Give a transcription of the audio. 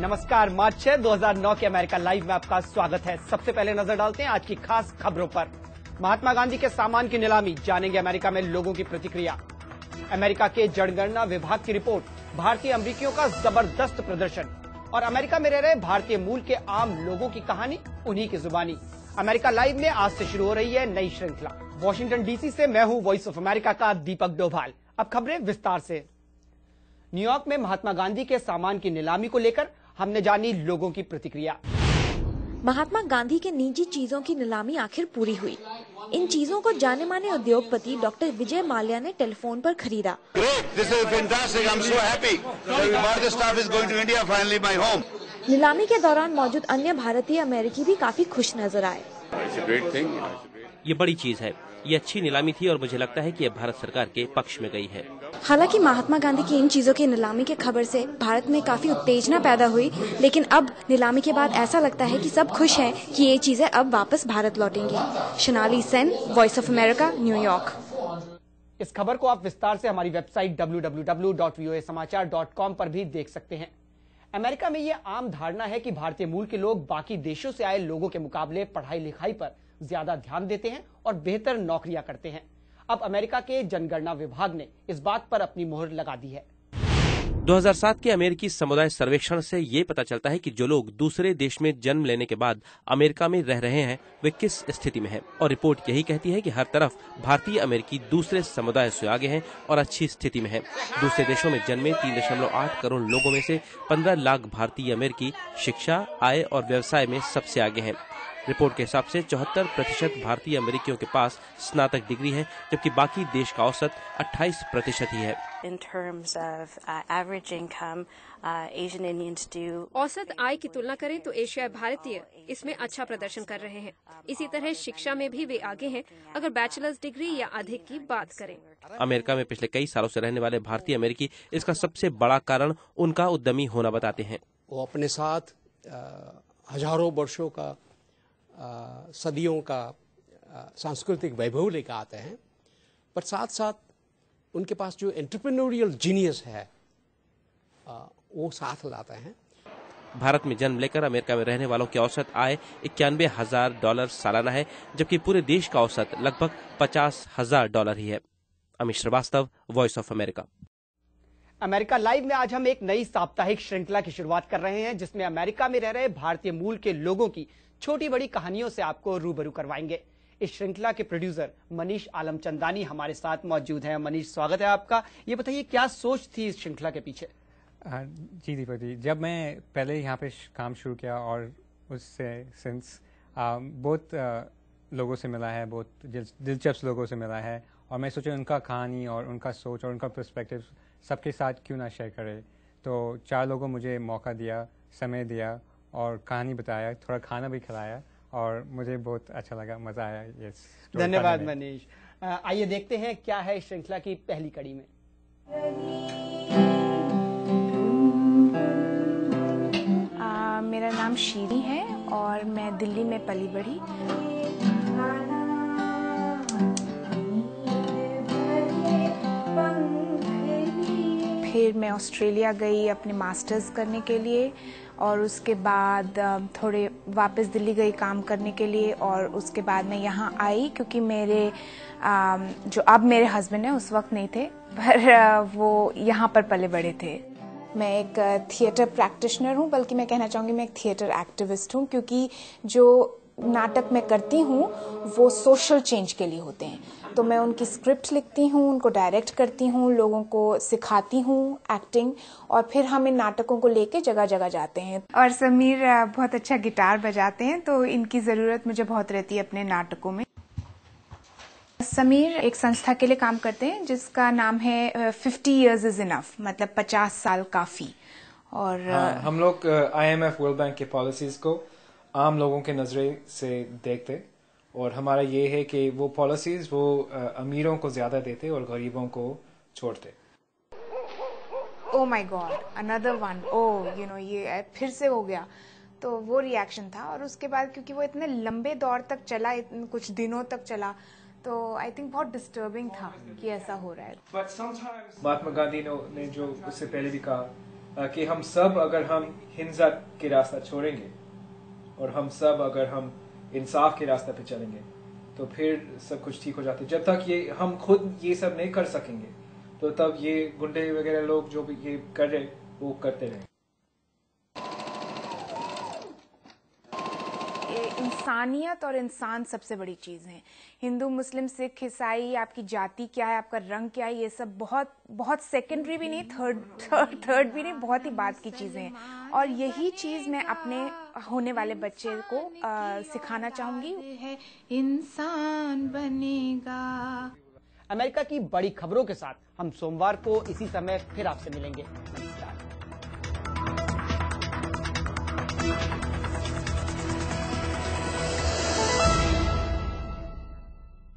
नमस्कार, मार्च 6, 2009 के America live में आपका स्वागत है। सबसे पहले नजर डालते हैं आज की खास खबरों पर। महात्मा गांधी के सामान की नीलामी, जानेंगे अमेरिका में लोगों की प्रतिक्रिया। अमेरिका के जनगणना विभाग की रिपोर्ट, भारतीय अमेरिकियों का जबरदस्त प्रदर्शन और अमेरिका में रह रहे भारतीय मूल के आम लोगों की कहानी उन्हीं की जुबानी। अमेरिका लाइव में आज से शुरू हो रही है नई श्रृंखला। वॉशिंगटन डीसी से मैं हूं वॉइस ऑफ अमेरिका का दीपक डोभाल। अब खबरें विस्तार से। न्यूयॉर्क में महात्मा गांधी के सामान की नीलामी को लेकर हमने जानी लोगों की प्रतिक्रिया। महात्मा गांधी के निजी चीजों की नीलामी आखिर पूरी हुई। इन चीजों को जाने माने उद्योगपति डॉक्टर विजय माल्या ने टेलीफोन पर खरीदा। नीलामी के दौरान मौजूद अन्य भारतीय अमेरिकी भी काफी खुश नजर आए। ये बड़ी चीज है, ये अच्छी नीलामी थी और मुझे लगता है कि ये भारत सरकार के पक्ष में गई है। हालांकि महात्मा गांधी की इन चीजों की नीलामी के खबर से भारत में काफी उत्तेजना पैदा हुई, लेकिन अब नीलामी के बाद ऐसा लगता है कि सब खुश हैं कि ये चीजें अब वापस भारत लौटेंगी। Shanali Sen, voice of America, New York. इस खबर को आप विस्तार से हमारी वेबसाइट www.voasamaachar.com पर भी देख सकते हैं। अमेरिका में ये आम धारणा है कि भारतीय मूल के लोग बाकी देशों से आए लोगों के मुकाबले पढ़ाई लिखाई पर ज्यादा ध्यान देते हैं और बेहतर नौकरियां करते हैं। अब अमेरिका के जनगणना विभाग ने इस बात पर अपनी मोहर लगा दी है। 2007 के अमेरिकी समुदाय सर्वेक्षण से ये पता चलता है कि जो लोग दूसरे देश में जन्म लेने के बाद अमेरिका में रह रहे हैं वे किस स्थिति में हैं। और रिपोर्ट यही कहती है कि हर तरफ भारतीय अमेरिकी दूसरे समुदाय से आगे हैं और अच्छी स्थिति में हैं। दूसरे देशों में जन्मे 3.8 करोड़ लोगों में से 15 लाख भारतीय अमेरिकी शिक्षा, आय और व्यवसाय में सबसे आगे हैं। रिपोर्ट के हिसाब से 74% भारतीय अमेरिकियों के पास स्नातक डिग्री है, जबकि बाकी देश का औसत 28% ही है। औसत आय की तुलना करें तो एशियाई भारतीय इसमें अच्छा प्रदर्शन कर रहे हैं। इसी तरह शिक्षा में भी वे आगे हैं, अगर बैचलर्स डिग्री या अधिक की बात करें। अमेरिका में पिछले कई सालों से रहने वाले भारतीय अमेरिकी इसका सबसे बड़ा कारण उनका उद्यमी होना बताते हैं। वो अपने साथ हजारों वर्षों का सदियों का सांस्कृतिक वैभव लेकर आते हैं, पर साथ साथ उनके पास जो एंटरप्रेन्योरियल जीनियस है वो साथ लाते हैं। भारत में जन्म लेकर अमेरिका में रहने वालों की औसत आय $91,000 सालाना है, जबकि पूरे देश का औसत लगभग $50,000 ही है। Amit Shrivastava, voice of America. America live में आज हम एक नई साप्ताहिक श्रृंखला की शुरुआत कर रहे हैं, जिसमें अमेरिका में रह रहे भारतीय मूल के लोगों की छोटी बड़ी कहानियों से आपको रूबरू करवाएंगे। इस श्रृंखला के प्रोड्यूसर मनीष आलमचंदानी हमारे साथ मौजूद हैं। मनीष, स्वागत है आपका। ये बताइए, क्या सोच थी इस श्रृंखला के पीछे? जी दीपक जी, जब मैं पहले यहाँ पे काम शुरू किया और उससे सिंस बहुत लोगों से मिला है, बहुत दिलचस्प लोगों से मिला है, और मैं सोचा उनका कहानी और उनका सोच और उनका पर्सपेक्टिव सबके साथ क्यों ना शेयर करें। तो 4 लोगों मुझे मौका दिया, समय दिया और कहानी बताया, थोड़ा खाना भी खिलाया और मुझे बहुत अच्छा लगा, मज़ा आया। धन्यवाद मनीष। आइए देखते हैं क्या है इस श्रृंखला की पहली कड़ी में। मेरा नाम शीरी है और मैं दिल्ली में पली बढ़ी। फिर मैं ऑस्ट्रेलिया गई अपने मास्टर्स करने के लिए और उसके बाद थोड़े वापस दिल्ली गई काम करने के लिए, और उसके बाद मैं यहाँ आई क्योंकि मेरे जो अब मेरे हस्बैंड हैं उस वक्त नहीं थे, पर वो यहाँ पर पले बड़े थे। मैं एक थिएटर प्रैक्टिशनर हूँ, बल्कि मैं कहना चाहूँगी मैं एक थिएटर एक्टिविस्ट हूँ, क्योंकि जो नाटक मैं करती हूँ वो सोशल चेंज के लिए होते हैं। तो मैं उनकी स्क्रिप्ट लिखती हूँ, उनको डायरेक्ट करती हूँ, लोगों को सिखाती हूँ एक्टिंग, और फिर हम इन नाटकों को लेके जगह जगह जाते हैं। और समीर बहुत अच्छा गिटार बजाते हैं, तो इनकी ज़रूरत मुझे बहुत रहती है अपने नाटकों में। समीर एक संस्था के लिए काम करते हैं जिसका नाम है 50 years is enough, मतलब 50 साल काफ़ी। और हम लोग IMF वर्ल्ड बैंक के पॉलिसीज़ को आम लोगों के नज़रे से देखते, और हमारा ये है कि वो पॉलिसीज़ वो अमीरों को ज़्यादा देते और गरीबों को छोड़ते। Oh my god, another one, oh ये फिर से हो गया। तो वो रिएक्शन था, और उसके बाद क्योंकि वो इतने लंबे दौर तक चला, कुछ दिनों तक चला, तो आई थिंक बहुत डिस्टर्बिंग था कि ऐसा हो रहा है। महात्मा गांधी ने जो उससे पहले भी कहा कि हम सब अगर हम हिंसा के रास्ता छोड़ेंगे और हम सब अगर हम इंसाफ के रास्ते पे चलेंगे तो फिर सब कुछ ठीक हो जाता है। जब तक ये हम खुद ये सब नहीं कर सकेंगे तो तब ये गुंडे वगैरह लोग जो भी ये कर रहे वो करते रहे। इंसानियत और इंसान सबसे बड़ी चीज़ है। हिंदू, मुस्लिम, सिख, ईसाई, आपकी जाति क्या है, आपका रंग क्या है, ये सब बहुत बहुत सेकेंडरी भी नहीं, थर्ड भी नहीं, बहुत ही बात की चीज़ें हैं। और यही चीज़ मैं अपने होने वाले बच्चे को सिखाना चाहूँगी। इंसान बनेगा। अमेरिका की बड़ी खबरों के साथ हम सोमवार को इसी समय फिर आपसे मिलेंगे। नमस्कार।